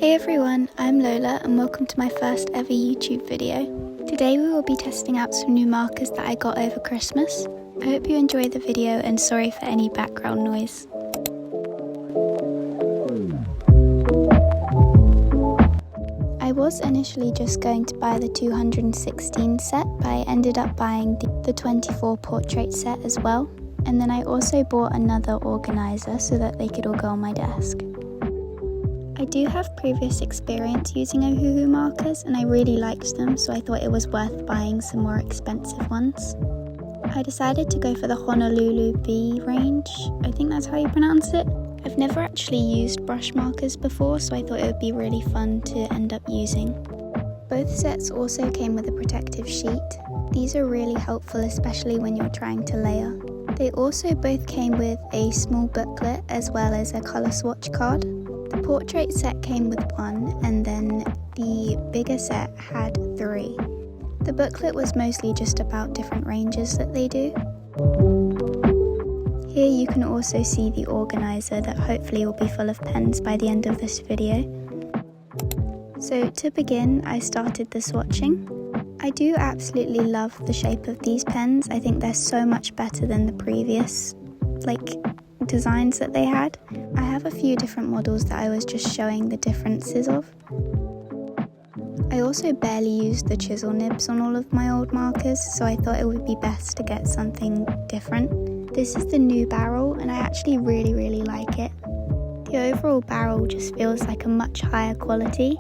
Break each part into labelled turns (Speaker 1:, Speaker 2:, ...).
Speaker 1: Hey everyone, I'm Lola and welcome to my first ever YouTube video. Today we will be testing out some new markers that I got over Christmas. I hope you enjoy the video and sorry for any background noise. I was initially just going to buy the 216 set, but I ended up buying the 24 portrait set as well. And then I also bought another organizer so that they could all go on my desk. I do have previous experience using Ohuhu markers and I really liked them, so I thought it was worth buying some more expensive ones. I decided to go for the Honolulu B range, I think that's how you pronounce it. I've never actually used brush markers before, so I thought it would be really fun to end up using. Both sets also came with a protective sheet. These are really helpful, especially when you're trying to layer. They also both came with a small booklet as well as a colour swatch card. The portrait set came with one, and then the bigger set had 3. The booklet was mostly just about different ranges that they do. Here you can also see the organizer that hopefully will be full of pens by the end of this video. So to begin, I started the swatching. I do absolutely love the shape of these pens. I think they're so much better than the previous designs that they had. I have a few different models that I was just showing the differences of. I also barely used the chisel nibs on all of my old markers, so I thought it would be best to get something different. This is the new barrel and I actually really like it. The overall barrel just feels like a much higher quality,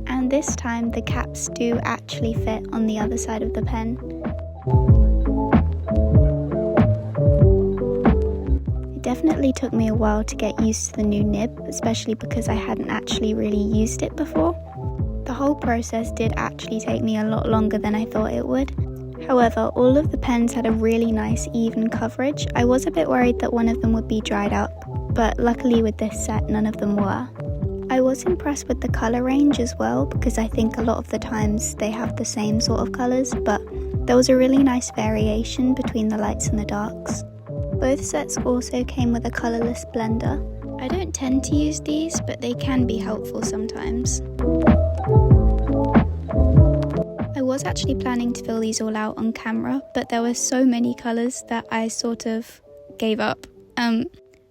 Speaker 1: and this time the caps do actually fit on the other side of the pen. It definitely took me a while to get used to the new nib, especially because I hadn't actually really used it before. The whole process did actually take me a lot longer than I thought it would. However, all of the pens had a really nice even coverage. I was a bit worried that one of them would be dried up, but luckily with this set none of them were. I was impressed with the colour range as well, because I think a lot of the times they have the same sort of colours, but there was a really nice variation between the lights and the darks. Both sets also came with a colourless blender. I don't tend to use these, but they can be helpful sometimes. I was actually planning to fill these all out on camera, but there were so many colours that I sort of gave up.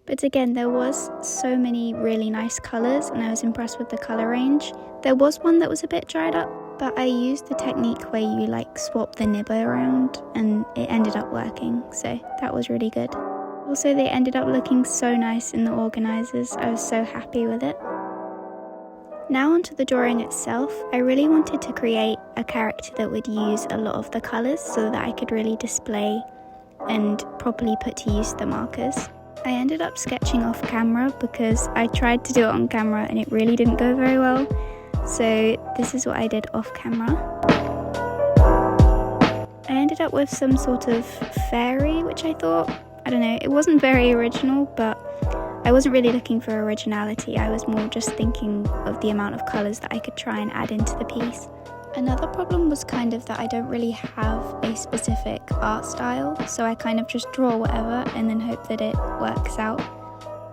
Speaker 1: But again, there was so many really nice colours and I was impressed with the colour range. There was one that was a bit dried up, but I used the technique where you swap the nib around and it ended up working, so that was really good. Also, they ended up looking so nice in the organisers. I was so happy with it. Now onto the drawing itself. I really wanted to create a character that would use a lot of the colours so that I could really display and properly put to use the markers. I ended up sketching off camera because I tried to do it on camera and it really didn't go very well. So this is what I did off camera. I ended up with some sort of fairy, which I thought, I don't know, it wasn't very original, but I wasn't really looking for originality. I was more just thinking of the amount of colours that I could try and add into the piece. Another problem was kind of that I don't really have a specific art style, so I kind of just draw whatever and then hope that it works out.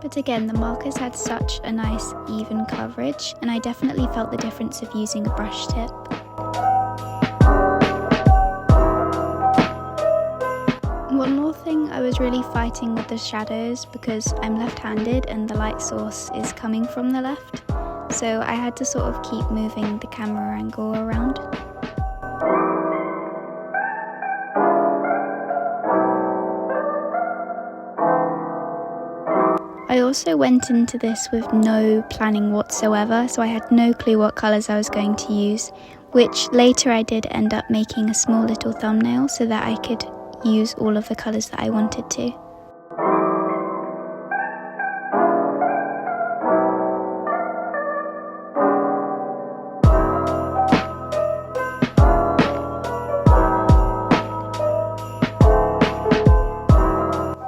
Speaker 1: But again, the markers had such a nice even coverage, and I definitely felt the difference of using a brush tip. One more thing, I was really fighting with the shadows because I'm left-handed and the light source is coming from the left. So I had to sort of keep moving the camera angle around. I also went into this with no planning whatsoever, so I had no clue what colours I was going to use, which later I did end up making a small little thumbnail so that I could use all of the colours that I wanted to.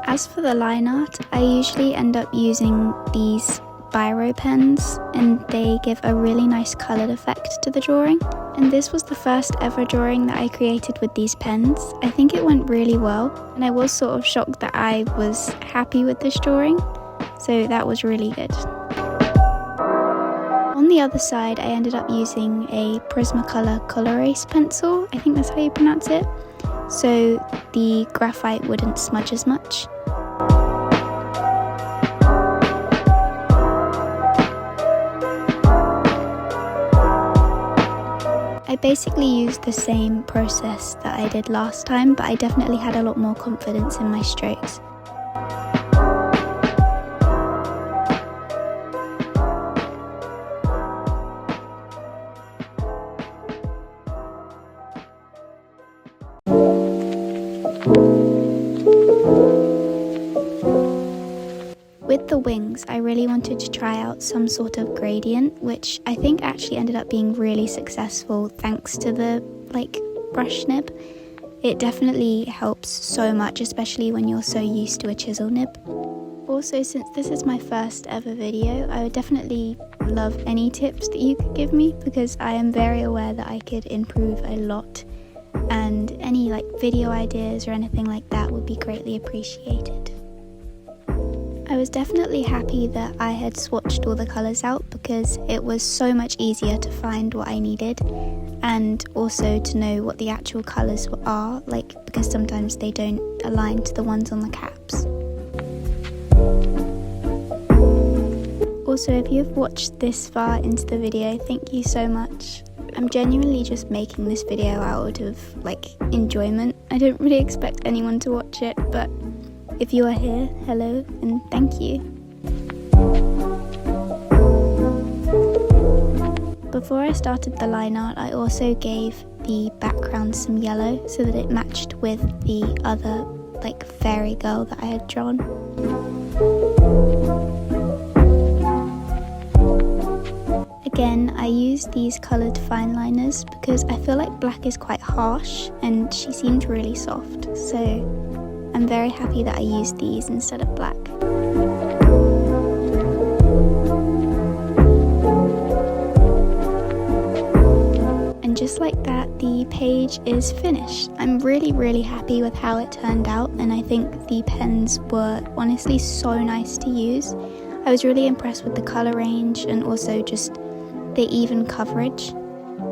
Speaker 1: As for the line art, I usually end up using these biro pens and they give a really nice coloured effect to the drawing. And this was the first ever drawing that I created with these pens. I think it went really well and I was sort of shocked that I was happy with this drawing, so that was really good. On the other side, I ended up using a Prismacolour col-erase pencil, I think that's how you pronounce it, so the graphite wouldn't smudge as much. I basically used the same process that I did last time, but I definitely had a lot more confidence in my strokes. With the wings, I really wanted to try out some sort of gradient, which I think actually ended up being really successful thanks to the brush nib. It definitely helps so much, especially when you're so used to a chisel nib. Also, since this is my first ever video, I would definitely love any tips that you could give me, because I am very aware that I could improve a lot, and any video ideas or anything like that would be greatly appreciated. I was definitely happy that I had swatched all the colours out, because it was so much easier to find what I needed and also to know what the actual colours are, because sometimes they don't align to the ones on the caps. Also, if you've watched this far into the video, thank you so much. I'm genuinely just making this video out of enjoyment. I don't really expect anyone to watch it, but if you are here, hello and thank you. Before I started the line art, I also gave the background some yellow so that it matched with the other fairy girl that I had drawn. Again, I used these coloured fine liners because I feel like black is quite harsh and she seemed really soft, so I'm very happy that I used these instead of black. And just like that, the page is finished. I'm really happy with how it turned out, and I think the pens were honestly so nice to use. I was really impressed with the colour range and also just the even coverage.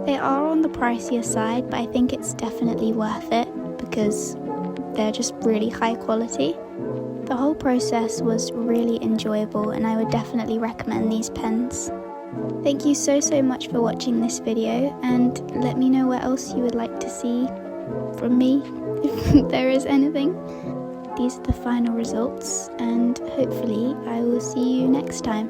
Speaker 1: They are on the pricier side, but I think it's definitely worth it because they're just really high quality. The whole process was really enjoyable and I would definitely recommend these pens. Thank you so much for watching this video, and let me know what else you would like to see from me, if there is anything. These are the final results, and hopefully I will see you next time.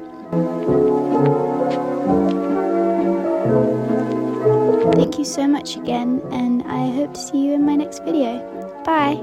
Speaker 1: Thank you so much again, and I hope to see you in my next video. Bye!